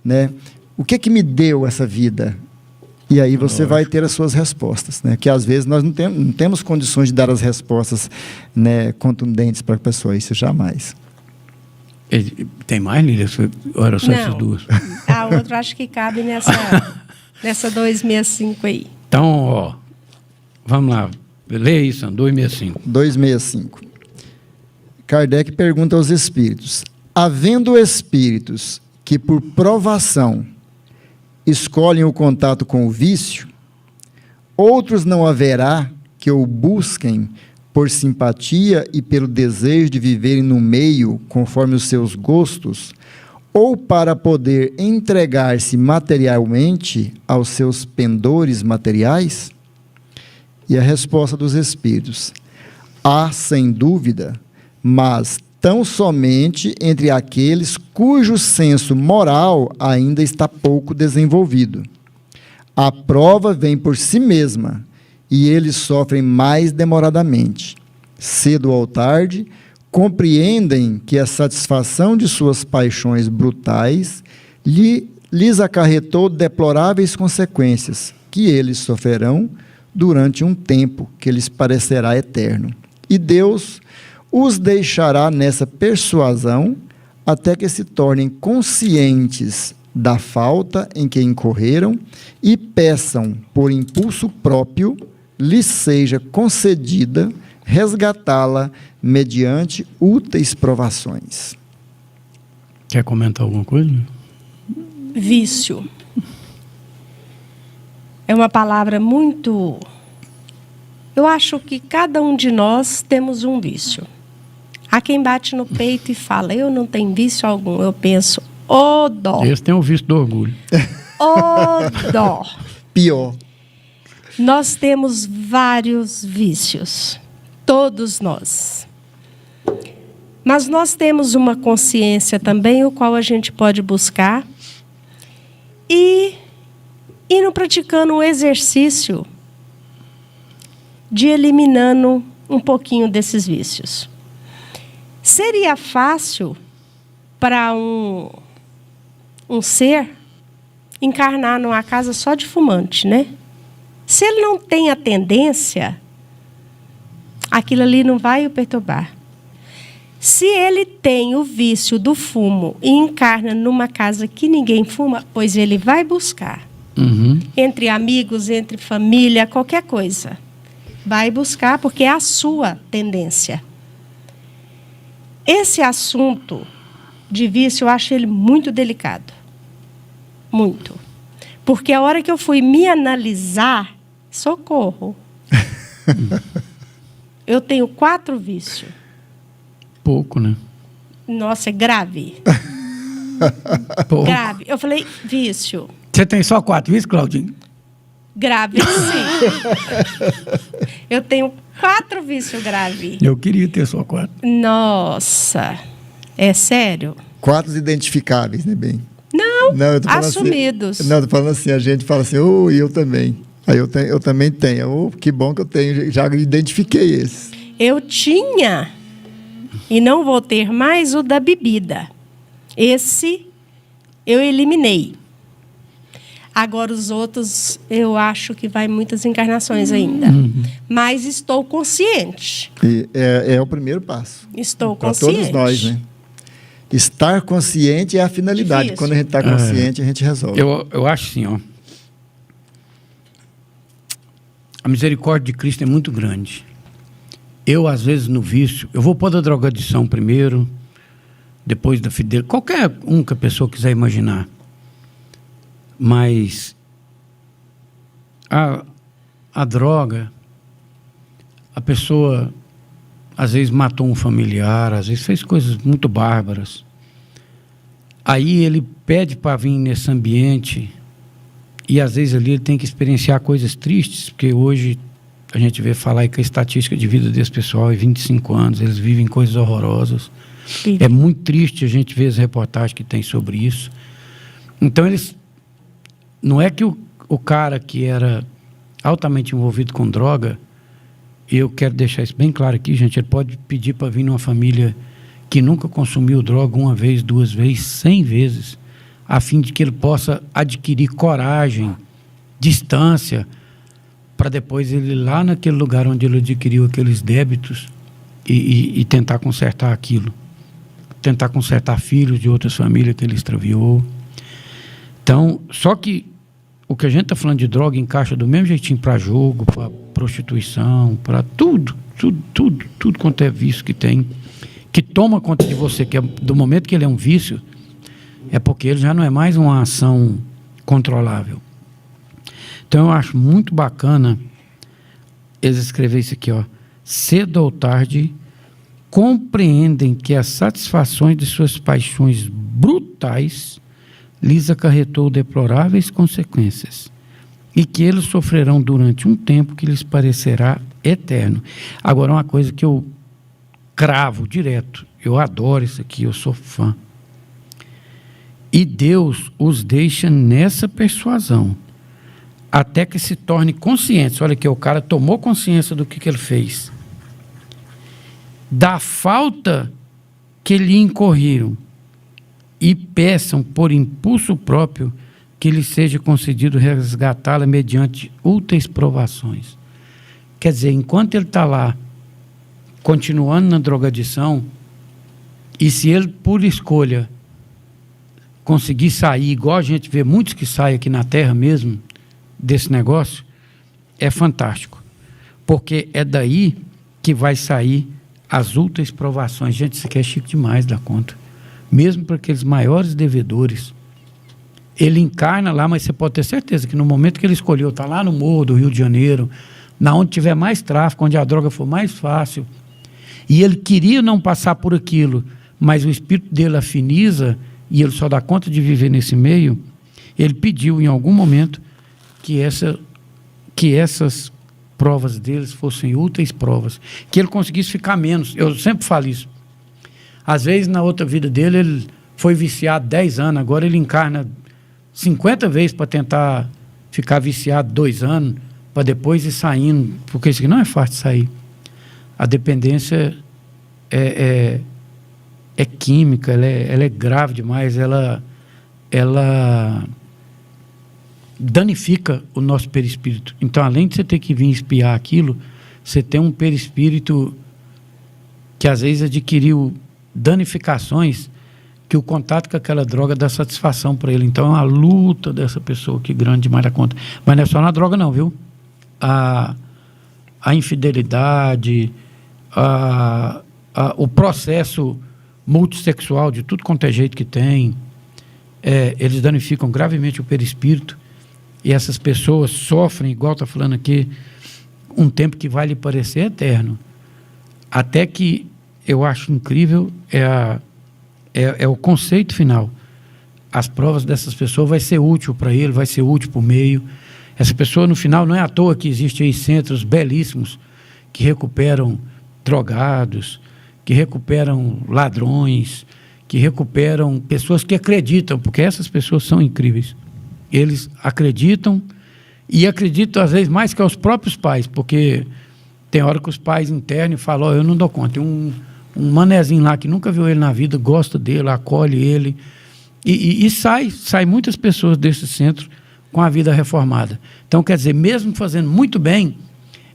né? O que me deu essa vida? E aí você vai ter as suas respostas, né? Que às vezes nós não temos condições de dar as respostas, né, contundentes para a pessoa, isso jamais. Tem mais, Lília? Ou era só essas duas? A outra acho que cabe nessa 265 aí. Então, vamos lá. Lê isso, 265. 265. Kardec pergunta aos espíritos: havendo espíritos que por provação escolhem o contato com o vício, outros não haverá que o busquem por simpatia e pelo desejo de viverem no meio conforme os seus gostos, ou para poder entregar-se materialmente aos seus pendores materiais? E a resposta dos Espíritos: há, sem dúvida, mas tão somente entre aqueles cujo senso moral ainda está pouco desenvolvido. A prova vem por si mesma, e eles sofrem mais demoradamente. Cedo ou tarde, compreendem que a satisfação de suas paixões brutais lhes acarretou deploráveis consequências, que eles sofrerão durante um tempo que lhes parecerá eterno. E Deus os deixará nessa persuasão até que se tornem conscientes da falta em que incorreram e peçam, por impulso próprio, lhes seja concedida resgatá-la mediante úteis provações. Quer comentar alguma coisa? Vício. É uma palavra muito... Eu acho que cada um de nós temos um vício. Há quem bate no peito e fala, eu não tenho vício algum. Eu penso, ô dó. Esse tem o vício do orgulho. Ô dó. Pior. Nós temos vários vícios. Todos nós. Mas nós temos uma consciência também, o qual a gente pode buscar e indo praticando um exercício de eliminando um pouquinho desses vícios. Seria fácil para um ser encarnar numa casa só de fumante, né? Se ele não tem a tendência, aquilo ali não vai o perturbar. Se ele tem o vício do fumo e encarna numa casa que ninguém fuma, pois ele vai buscar. Entre amigos, entre família, qualquer coisa. Vai buscar porque é a sua tendência. Esse assunto de vício, eu acho ele muito delicado. Muito. Porque a hora que eu fui me analisar, socorro. Eu tenho 4 vícios. Pouco, né? Nossa, é grave. Pouco. Grave. Eu falei, vício. Você tem só 4 vícios, Claudinho? Grave, sim. Eu tenho 4 vícios graves. Eu queria ter só 4. Nossa. É sério? 4 identificáveis, né, bem? Não, eu tô falando assumidos. Assim, não, eu tô falando assim, a gente fala assim, eu também. Aí eu também tenho. Que bom que eu tenho, já identifiquei esse. Eu tinha, e não vou ter mais, o da bebida. Esse eu eliminei. Agora os outros, eu acho que vai muitas encarnações ainda. Mas estou consciente. E é o primeiro passo. Estou Para consciente. todos nós, né? Estar consciente é a finalidade. Difícil. Quando a gente está consciente, a gente resolve. Eu acho assim, ó. A misericórdia de Cristo é muito grande. Eu, às vezes, no vício, eu vou pôr da drogadição primeiro, depois da fidelidade, qualquer um que a pessoa quiser imaginar. Mas a droga, a pessoa às vezes matou um familiar, às vezes fez coisas muito bárbaras. Aí ele pede para vir nesse ambiente e às vezes ali ele tem que experienciar coisas tristes, porque hoje a gente vê falar que a estatística de vida desse pessoal é 25 anos, eles vivem coisas horrorosas. Sim. É muito triste a gente ver as reportagens que tem sobre isso. Então eles... Não é que o cara que era altamente envolvido com droga, eu quero deixar isso bem claro aqui, gente, ele pode pedir para vir numa família que nunca consumiu droga 1 vez, 2 vezes, 100 vezes, a fim de que ele possa adquirir coragem, distância, para depois ele ir lá naquele lugar onde ele adquiriu aqueles débitos e tentar consertar aquilo. Tentar consertar filhos de outras famílias que ele extraviou. Então, só que o que a gente está falando de droga encaixa do mesmo jeitinho para jogo, para prostituição, para tudo quanto é vício que tem, que toma conta de você, que é, do momento que ele é um vício, é porque ele já não é mais uma ação controlável. Então eu acho muito bacana eles escreverem isso aqui, ó. cedo ou tarde, compreendem que as satisfações de suas paixões brutais lhes acarretou deploráveis consequências, e que eles sofrerão durante um tempo que lhes parecerá eterno. Agora, uma coisa que eu cravo direto, eu adoro isso aqui, eu sou fã. E Deus os deixa nessa persuasão, até que se torne conscientes. Olha aqui, o cara tomou consciência do que ele fez, da falta que lhe incorreram, e peçam por impulso próprio que lhe seja concedido resgatá-la mediante úteis provações. Quer dizer, enquanto ele está lá, continuando na drogadição, e se ele, por escolha, conseguir sair, igual a gente vê muitos que saem aqui na Terra mesmo, desse negócio, é fantástico. Porque é daí que vai sair as úteis provações. Gente, isso aqui é chique demais da conta. Mesmo para aqueles maiores devedores, ele encarna lá, mas você pode ter certeza que no momento que ele escolheu, está lá no morro do Rio de Janeiro, na onde tiver mais tráfico, onde a droga for mais fácil, e ele queria não passar por aquilo, mas o espírito dele afiniza, e ele só dá conta de viver nesse meio, ele pediu em algum momento que essas provas deles fossem úteis provas, que ele conseguisse ficar menos. Eu sempre falo isso. Às vezes, na outra vida dele, ele foi viciado 10 anos, agora ele encarna 50 vezes para tentar ficar viciado 2 anos, para depois ir saindo, porque isso aqui não é fácil de sair. A dependência é química, ela é grave demais, ela danifica o nosso perispírito. Então, além de você ter que vir espiar aquilo, você tem um perispírito que às vezes adquiriu danificações que o contato com aquela droga dá satisfação para ele. Então, é uma luta dessa pessoa que grande demais da conta. Mas não é só na droga não, viu? A infidelidade, o processo multissexual, de tudo quanto é jeito que tem, eles danificam gravemente o perispírito, e essas pessoas sofrem, igual está falando aqui, um tempo que vai lhe parecer eterno. Até que eu acho incrível é o conceito final. As provas dessas pessoas vai ser útil para ele, vai ser útil para o meio. Essa pessoa, no final, não é à toa que existem aí centros belíssimos que recuperam drogados, que recuperam ladrões, que recuperam pessoas que acreditam, porque essas pessoas são incríveis. Eles acreditam, e acreditam às vezes mais que aos próprios pais, porque tem hora que os pais internam e falam, eu não dou conta, tem um manezinho lá que nunca viu ele na vida, gosta dele, acolhe ele, e sai muitas pessoas desse centro com a vida reformada. Então, quer dizer, mesmo fazendo muito bem,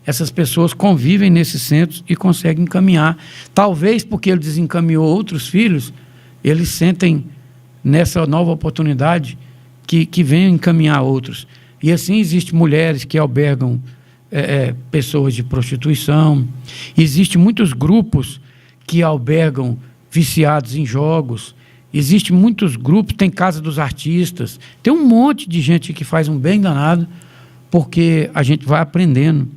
essas pessoas convivem nesses centros e conseguem encaminhar. Talvez porque ele desencaminhou outros filhos, eles sentem nessa nova oportunidade que venham encaminhar outros. E assim existem mulheres que albergam pessoas de prostituição, existem muitos grupos que albergam viciados em jogos, existem muitos grupos, tem Casa dos Artistas, tem um monte de gente que faz um bem danado, porque a gente vai aprendendo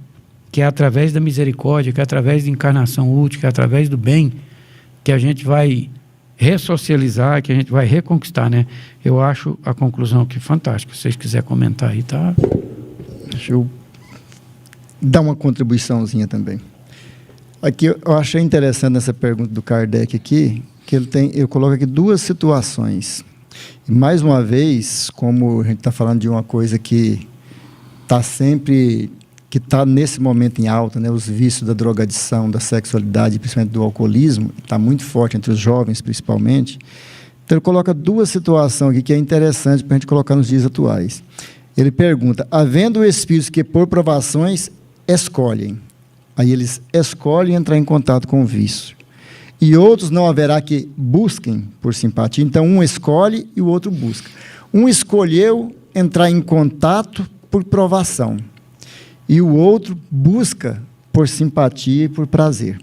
que é através da misericórdia, que é através da encarnação útil, que é através do bem, que a gente vai ressocializar, que a gente vai reconquistar, né? Eu acho a conclusão aqui fantástica. Se vocês quiserem comentar aí, tá? Deixa eu dar uma contribuiçãozinha também. Aqui, eu achei interessante nessa pergunta do Kardec aqui, que eu coloco aqui 2 situações. E mais uma vez, como a gente está falando de uma coisa que está nesse momento em alta, né, os vícios da drogadição, da sexualidade, principalmente do alcoolismo, está muito forte entre os jovens, principalmente. Então, ele coloca 2 situações aqui que é interessante para a gente colocar nos dias atuais. Ele pergunta, havendo espíritos que por provações escolhem, aí eles escolhem entrar em contato com o vício, e outros não haverá que busquem por simpatia, então um escolhe e o outro busca. Um escolheu entrar em contato por provação, e o outro busca por simpatia e por prazer.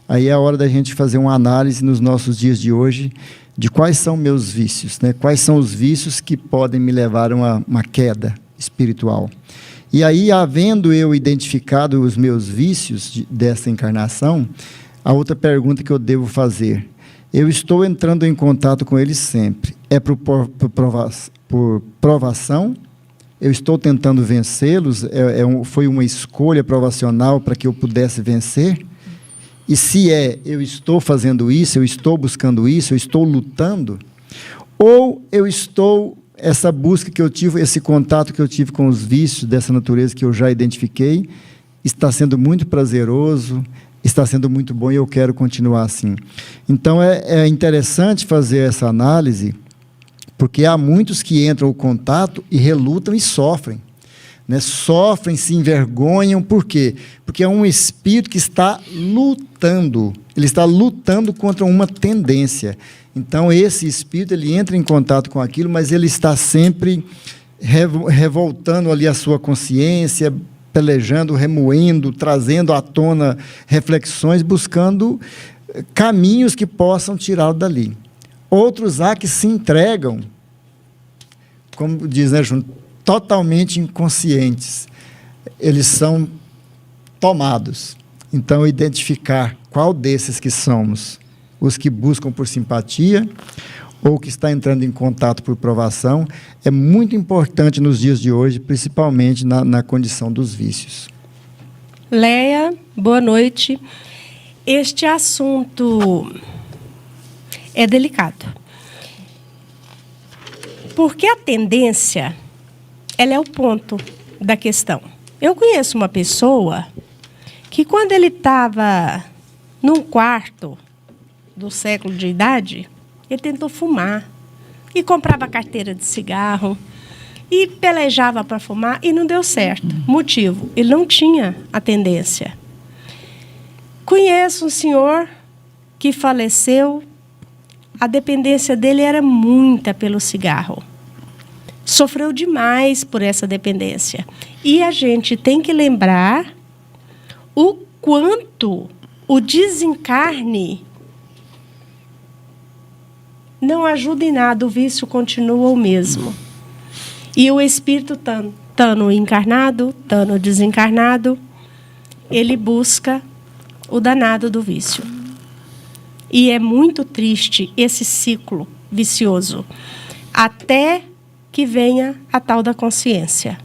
Aí é a hora da gente fazer uma análise nos nossos dias de hoje de quais são meus vícios, né? Quais são os vícios que podem me levar a uma queda espiritual. E aí, havendo eu identificado os meus vícios dessa encarnação, a outra pergunta que eu devo fazer: eu estou entrando em contato com eles sempre, é por provação? Eu estou tentando vencê-los? Foi uma escolha provacional para que eu pudesse vencer? E se eu estou fazendo isso, eu estou buscando isso, eu estou lutando? Ou essa busca que eu tive, esse contato que eu tive com os vícios dessa natureza que eu já identifiquei, está sendo muito prazeroso, está sendo muito bom e eu quero continuar assim. Então, é interessante fazer essa análise, porque há muitos que entram em contato e relutam e sofrem. Né? Sofrem, se envergonham. Por quê? Porque é um espírito que está lutando. Ele está lutando contra uma tendência. Então, esse espírito, ele entra em contato com aquilo, mas ele está sempre revoltando ali a sua consciência, pelejando, remoendo, trazendo à tona reflexões, buscando caminhos que possam tirá-lo dali. Outros há que se entregam, como diz, né, Júnior, totalmente inconscientes. Eles são tomados. Então, identificar qual desses que somos, os que buscam por simpatia ou que está entrando em contato por provação, é muito importante nos dias de hoje, principalmente na condição dos vícios. Leia, boa noite. Este assunto é delicado. Porque a tendência, ela é o ponto da questão. Eu conheço uma pessoa que, quando ele estava num quarto do século de idade, ele tentou fumar e comprava carteira de cigarro e pelejava para fumar e não deu certo. Motivo, ele não tinha a tendência. Conheço um senhor que faleceu, a dependência dele era muita pelo cigarro. Sofreu demais por essa dependência. E a gente tem que lembrar o quanto o desencarne não ajuda em nada, o vício continua o mesmo. E o espírito, estando encarnado, estando desencarnado, ele busca o danado do vício. E é muito triste esse ciclo vicioso, até que venha a tal da consciência.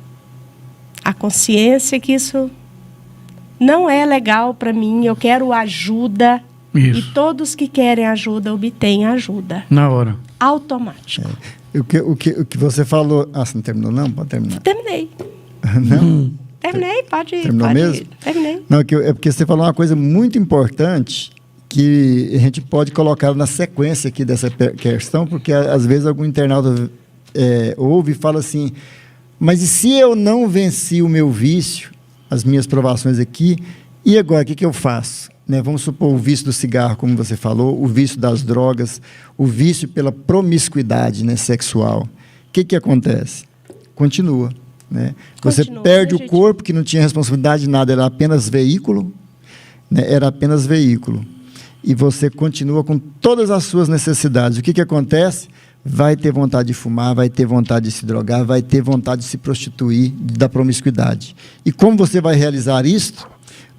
A consciência que isso não é legal para mim, eu quero ajuda. Isso. E todos que querem ajuda, obtêm ajuda. Na hora. Automático. O que você falou... Ah, você não terminou não? Pode terminar. Terminei. Não? Terminei, pode ir. Terminou mesmo? Ir. Terminei. Não, é porque você falou uma coisa muito importante que a gente pode colocar na sequência aqui dessa questão, porque às vezes algum internauta ouve e fala assim, mas e se eu não venci o meu vício, as minhas provações aqui, e agora, o que eu faço? Né? Vamos supor o vício do cigarro, como você falou, o vício das drogas, o vício pela promiscuidade, né, sexual. O que acontece? Continua. Né? Você perde o corpo, que não tinha responsabilidade de nada, era apenas veículo, né? Era apenas veículo. E você continua com todas as suas necessidades. O que acontece? Vai ter vontade de fumar, vai ter vontade de se drogar, vai ter vontade de se prostituir, da promiscuidade. E como você vai realizar isso?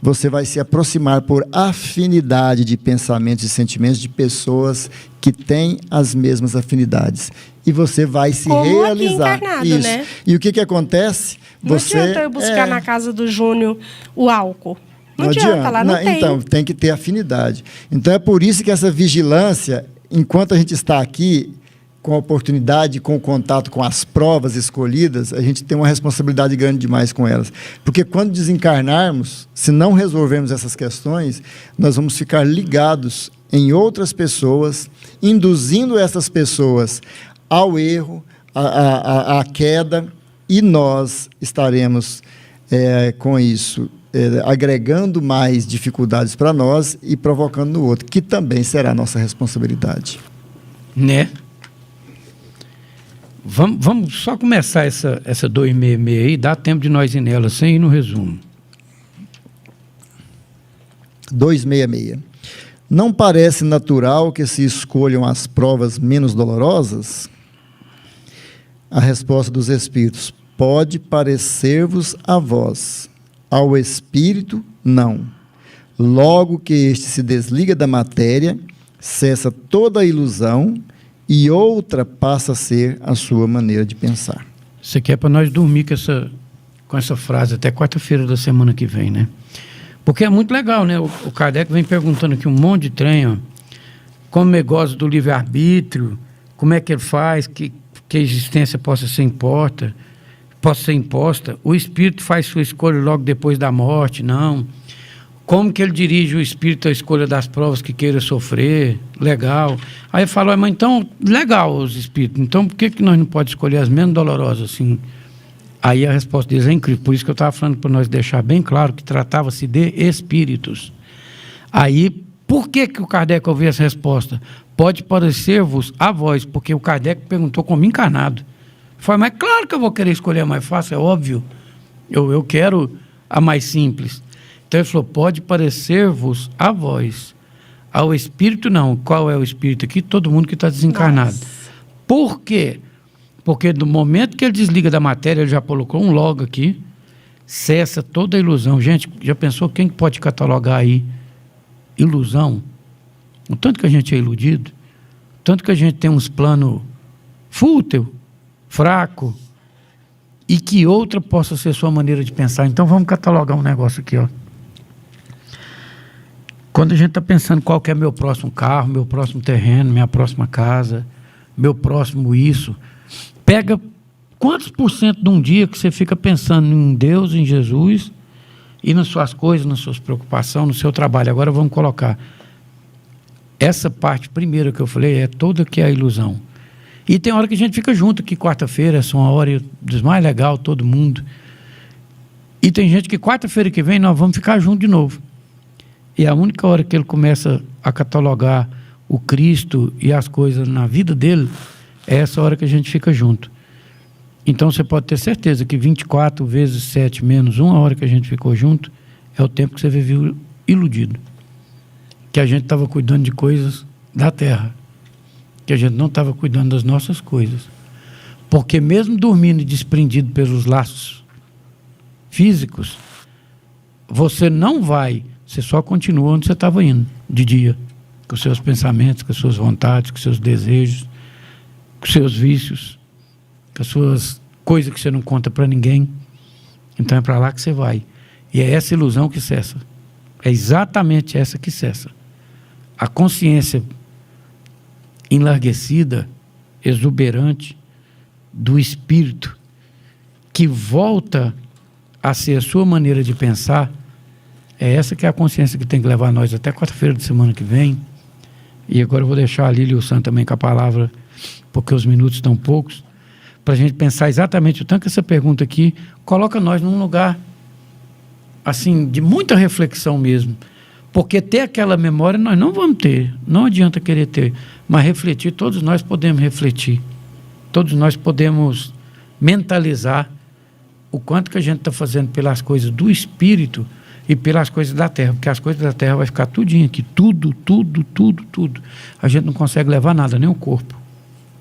Você vai se aproximar por afinidade de pensamentos e sentimentos de pessoas que têm as mesmas afinidades. E você vai se realizar. Isso. Né? E o que acontece? Não adianta eu buscar na casa do Júnior o álcool. Não adianta, lá não tem. Então, tem que ter afinidade. Então, é por isso que essa vigilância, enquanto a gente está aqui, com a oportunidade, com o contato com as provas escolhidas, a gente tem uma responsabilidade grande demais com elas. Porque quando desencarnarmos, se não resolvermos essas questões, nós vamos ficar ligados em outras pessoas, induzindo essas pessoas ao erro, à queda, e nós estaremos com isso agregando mais dificuldades para nós e provocando no outro, que também será nossa responsabilidade. Né? Vamos só começar essa 266 aí, dá tempo de nós ir nela sem ir no resumo. 266. Não parece natural que se escolham as provas menos dolorosas? A resposta dos espíritos: pode parecer-vos a vós, ao espírito, não. Logo que este se desliga da matéria, cessa toda a ilusão e outra passa a ser a sua maneira de pensar. Isso aqui é para nós dormir com essa frase até quarta-feira da semana que vem, né? Porque é muito legal, né? O Kardec vem perguntando aqui um monte de trem, ó. Como ele gosta do livre-arbítrio, como é que ele faz que a existência possa ser imposta. O espírito faz sua escolha logo depois da morte, não. Como que ele dirige o espírito à escolha das provas que queira sofrer? Legal. Aí fala, mas então, legal os espíritos, então por que nós não podemos escolher as menos dolorosas assim? Aí a resposta deles é incrível, por isso que eu estava falando para nós deixar bem claro que tratava-se de espíritos. Aí, por que o Kardec ouviu essa resposta? Pode parecer-vos a vós, porque o Kardec perguntou como encarnado. Foi, mas claro que eu vou querer escolher a mais fácil, é óbvio. Eu quero a mais simples. Então ele falou, pode parecer-vos a vós. Ao espírito não. Qual é o espírito aqui? Todo mundo que está desencarnado. Nossa. Por quê? Porque do momento que ele desliga da matéria, ele já colocou um logo aqui, cessa toda a ilusão. Gente, já pensou quem pode catalogar aí ilusão? O tanto que a gente é iludido, o tanto que a gente tem uns planos fútil, fraco, e que outra possa ser sua maneira de pensar. Então vamos catalogar um negócio aqui, ó. Quando a gente está pensando qual que é meu próximo carro, meu próximo terreno, minha próxima casa, meu próximo isso, pega quantos por cento de um dia que você fica pensando em Deus, em Jesus, e nas suas coisas, nas suas preocupações, no seu trabalho. Agora vamos colocar essa parte primeira que eu falei, é toda que é a ilusão. E tem hora que a gente fica junto aqui, quarta-feira, essa é uma hora dos mais legal, todo mundo. E tem gente que quarta-feira que vem nós vamos ficar juntos de novo. E a única hora que ele começa a catalogar o Cristo e as coisas na vida dele, é essa hora que a gente fica junto. Então você pode ter certeza que 24 vezes 7 menos 1, a hora que a gente ficou junto, é o tempo que você viveu iludido. Que a gente estava cuidando de coisas da terra. Que a gente não estava cuidando das nossas coisas. Porque mesmo dormindo e desprendido pelos laços físicos, você não vai, você só continua onde você estava indo, de dia. Com os seus pensamentos, com as suas vontades, com os seus desejos, com os seus vícios, com as suas coisas que você não conta para ninguém. Então é para lá que você vai. E é essa ilusão que cessa. É exatamente essa que cessa. A consciência enlarguecida, exuberante, do espírito, que volta a ser a sua maneira de pensar, é essa que é a consciência que tem que levar nós até quarta-feira de semana que vem. E agora eu vou deixar a Lília e o Sam também com a palavra, porque os minutos estão poucos, para a gente pensar exatamente o tanto que essa pergunta aqui coloca nós num lugar assim, de muita reflexão mesmo. Porque ter aquela memória nós não vamos ter, não adianta querer ter, mas refletir, todos nós podemos refletir. Todos nós podemos mentalizar o quanto que a gente está fazendo pelas coisas do espírito e pelas coisas da terra, porque as coisas da terra vai ficar tudinho aqui, tudo. A gente não consegue levar nada, nem o corpo.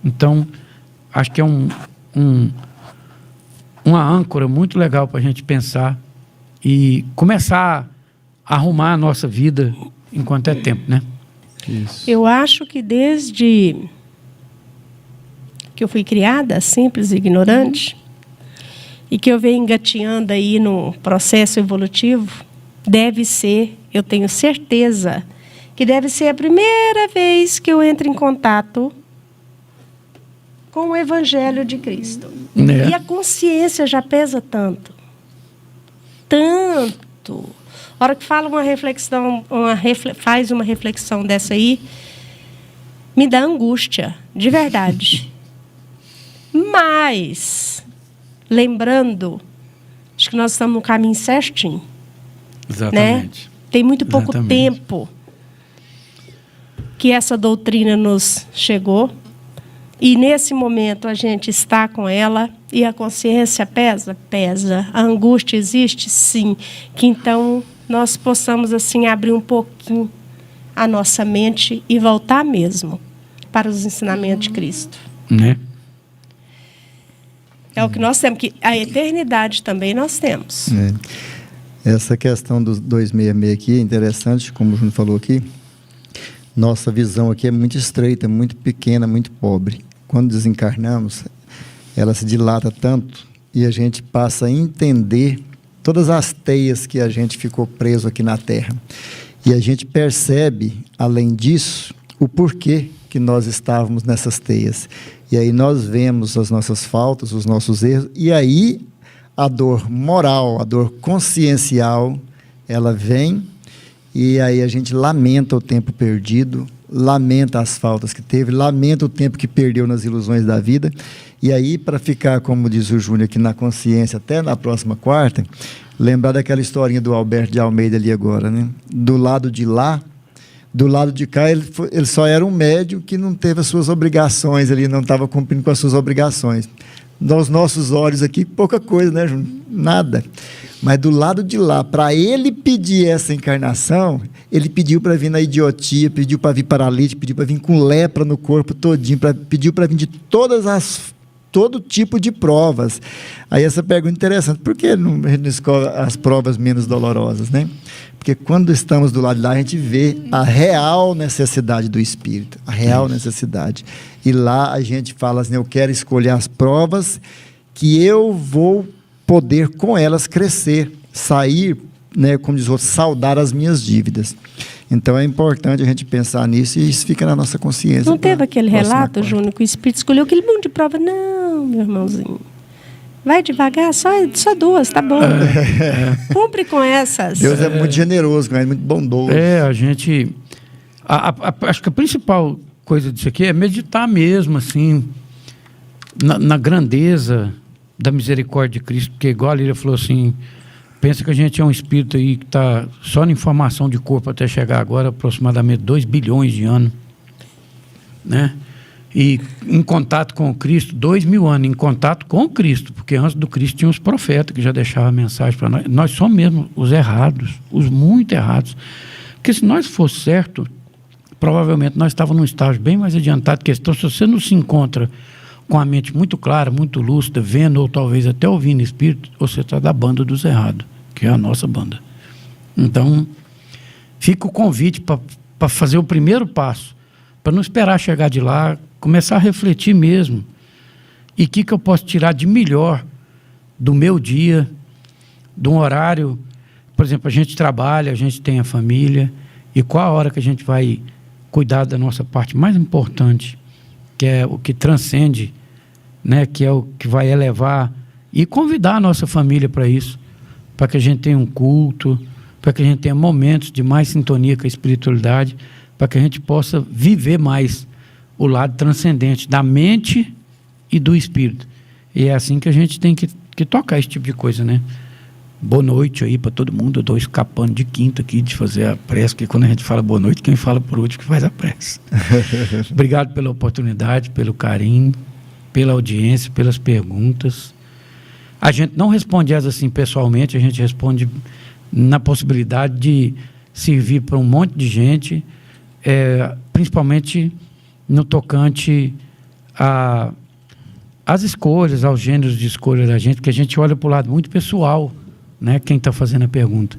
Então, acho que é uma âncora muito legal para a gente pensar e começar a arrumar a nossa vida enquanto é tempo, né? Isso. Eu acho que desde que eu fui criada, simples e ignorante, e que eu venho engateando aí no processo evolutivo, deve ser, eu tenho certeza, que deve ser a primeira vez que eu entro em contato com o Evangelho de Cristo. É. E a consciência já pesa tanto. A hora que fala uma reflexão, faz uma reflexão dessa aí, me dá angústia, de verdade. Mas, lembrando, acho que nós estamos no caminho certinho. Exatamente. Né? Tem muito pouco Exatamente. tempo que essa doutrina nos chegou. E, nesse momento, a gente está com ela e a consciência pesa? Pesa. A angústia existe? Sim. Que, então, nós possamos, assim, abrir um pouquinho a nossa mente e voltar mesmo para os ensinamentos de Cristo. Né? É o que nós temos, que a eternidade também nós temos. Essa questão dos 266 aqui é interessante, como o Júnior falou aqui. Nossa visão aqui é muito estreita, muito pequena, muito pobre. Quando desencarnamos, ela se dilata tanto e a gente passa a entender todas as teias que a gente ficou preso aqui na Terra. E a gente percebe, além disso, o porquê que nós estávamos nessas teias. E aí nós vemos as nossas faltas, os nossos erros, e aí a dor moral, a dor consciencial, ela vem, e aí a gente lamenta o tempo perdido, lamenta as faltas que teve, lamenta o tempo que perdeu nas ilusões da vida. E aí, para ficar, como diz o Júnior, aqui na consciência, até na próxima quarta, lembrar daquela historinha do Alberto de Almeida ali agora, né? Do lado de lá, do lado de cá, ele só era um médium que não teve as suas obrigações, ele não estava cumprindo com as suas obrigações. Nos nossos olhos aqui, pouca coisa, né, Júnior? Nada. Mas do lado de lá, para ele pedir essa encarnação, ele pediu para vir na idiotia, pediu para vir paralítico, pediu para vir com lepra no corpo todinho, pediu para vir de todo tipo de provas. Aí essa pergunta é interessante, por que a gente não escolhe as provas menos dolorosas, né? Porque quando estamos do lado de lá, a gente vê a real necessidade do espírito, a real necessidade. E lá a gente fala assim, eu quero escolher as provas que eu vou poder com elas crescer, sair, né, como diz o outro, saldar as minhas dívidas. Então é importante a gente pensar nisso e isso fica na nossa consciência. Não teve aquele relato, Júnior, que o espírito escolheu aquele monte de prova? Não, meu irmãozinho. Vai devagar, só 2, tá bom. Cumpre com essas. Deus é muito generoso, é muito bondoso. A gente... acho que a principal coisa disso aqui é meditar mesmo, assim, na grandeza da misericórdia de Cristo, porque igual a Lília falou assim, pensa que a gente é um espírito aí que está só na informação de corpo até chegar agora, aproximadamente 2 bilhões de anos, né? E em contato com o Cristo, 2.000 anos em contato com o Cristo, porque antes do Cristo tinha os profetas que já deixavam a mensagem para nós. Nós somos mesmo os errados, os muito errados. Porque se nós fosse certo, provavelmente nós estávamos num estágio bem mais adiantado que esse. Então, se você não se encontra com a mente muito clara, muito lúcida, vendo ou talvez até ouvindo espírito, você está da banda dos errados, que é a nossa banda. Então, fica o convite para fazer o primeiro passo, para não esperar chegar de lá, começar a refletir mesmo. E o que eu posso tirar de melhor do meu dia, de um horário. Por exemplo, a gente trabalha, a gente tem a família, e qual a hora que a gente vai cuidar da nossa parte mais importante, que é o que transcende, né, que é o que vai elevar, e convidar a nossa família para isso, para que a gente tenha um culto, para que a gente tenha momentos de mais sintonia com a espiritualidade, para que a gente possa viver mais o lado transcendente da mente e do espírito. E é assim que a gente tem que tocar esse tipo de coisa, né? Boa noite aí para todo mundo. Eu estou escapando de quinta aqui de fazer a prece, porque quando a gente fala boa noite, quem fala por último que faz a prece. Obrigado pela oportunidade, pelo carinho, pela audiência, pelas perguntas. A gente não responde as assim pessoalmente, a gente responde na possibilidade de servir para um monte de gente, principalmente no tocante às escolhas, aos gêneros de escolha da gente, porque a gente olha para o lado muito pessoal, né, quem está fazendo a pergunta.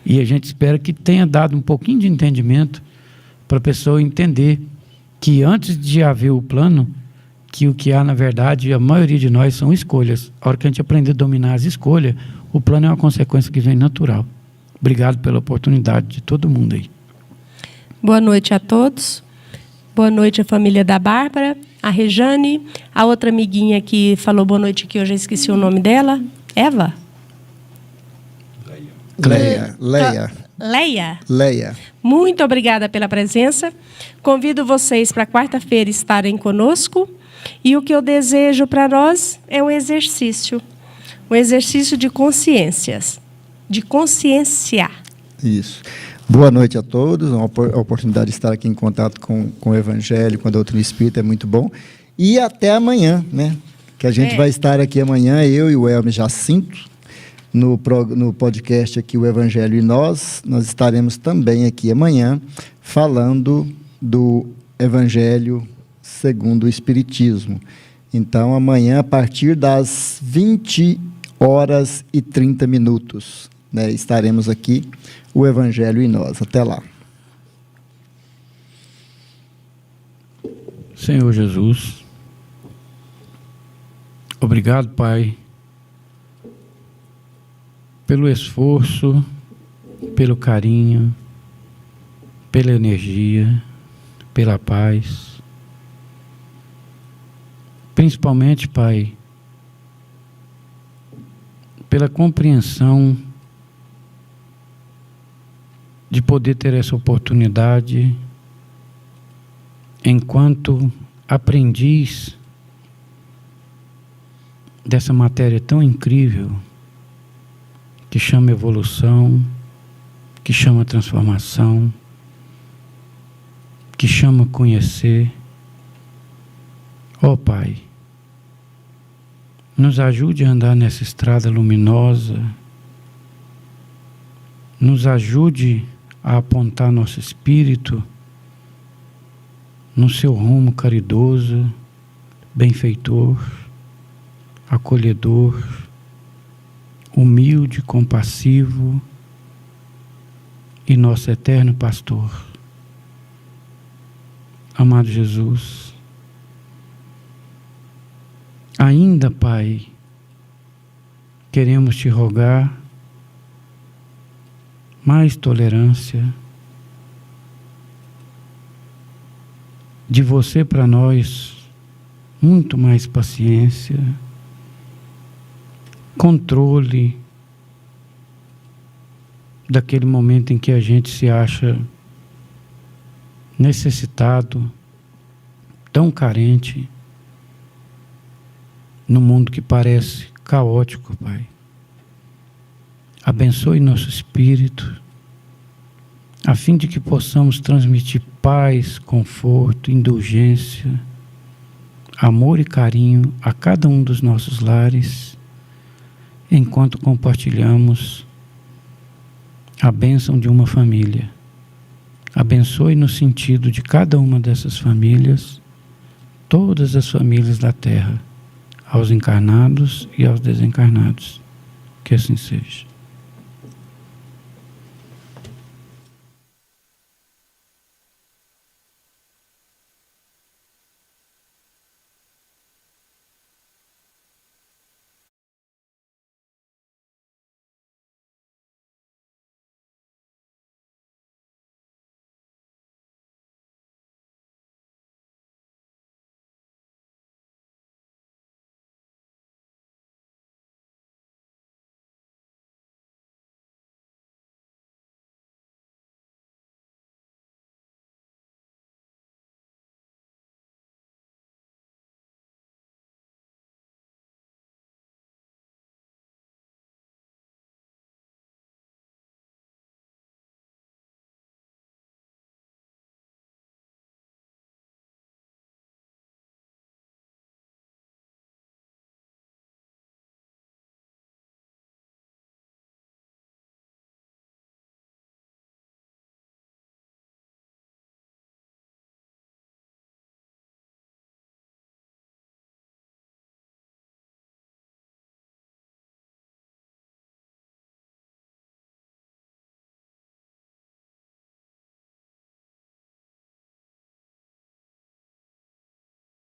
E a gente espera que tenha dado um pouquinho de entendimento para a pessoa entender que antes de haver o plano, que o que há, na verdade, a maioria de nós são escolhas. A hora que a gente aprender a dominar as escolhas, o plano é uma consequência que vem natural. Obrigado pela oportunidade de todo mundo aí. Boa noite a todos. Boa noite à família da Bárbara, a Rejane, a outra amiguinha que falou boa noite aqui, eu já esqueci o nome dela. Eva? Leia. Muito obrigada pela presença. Convido vocês para quarta-feira estarem conosco. E o que eu desejo para nós é um exercício de consciências, de conscienciar. Isso. Boa noite a todos. A oportunidade de estar aqui em contato com o Evangelho, com a doutrina espírita é muito bom. E até amanhã, né? Que a gente vai estar aqui amanhã, eu e o Elmer Jacinto, no podcast aqui, o Evangelho e Nós estaremos também aqui amanhã falando do Evangelho segundo o Espiritismo. Então, amanhã, a partir das 20h30, né, estaremos aqui, o Evangelho em Nós. Até lá. Senhor Jesus, obrigado, Pai, pelo esforço, pelo carinho, pela energia, pela paz. Principalmente, Pai, pela compreensão de poder ter essa oportunidade enquanto aprendiz dessa matéria tão incrível que chama evolução, que chama transformação, que chama conhecer. Ó Pai, nos ajude a andar nessa estrada luminosa, nos ajude a apontar nosso espírito no seu rumo caridoso, benfeitor, acolhedor, humilde, compassivo e nosso eterno pastor. Amado Jesus, ainda, Pai, queremos te rogar mais tolerância de você para nós, muito mais paciência, controle daquele momento em que a gente se acha necessitado, tão carente, no mundo que parece caótico, Pai. Abençoe nosso espírito, a fim de que possamos transmitir paz, conforto, indulgência, amor e carinho a cada um dos nossos lares, enquanto compartilhamos a bênção de uma família. Abençoe no sentido de cada uma dessas famílias, todas as famílias da terra, aos encarnados e aos desencarnados. Que assim seja.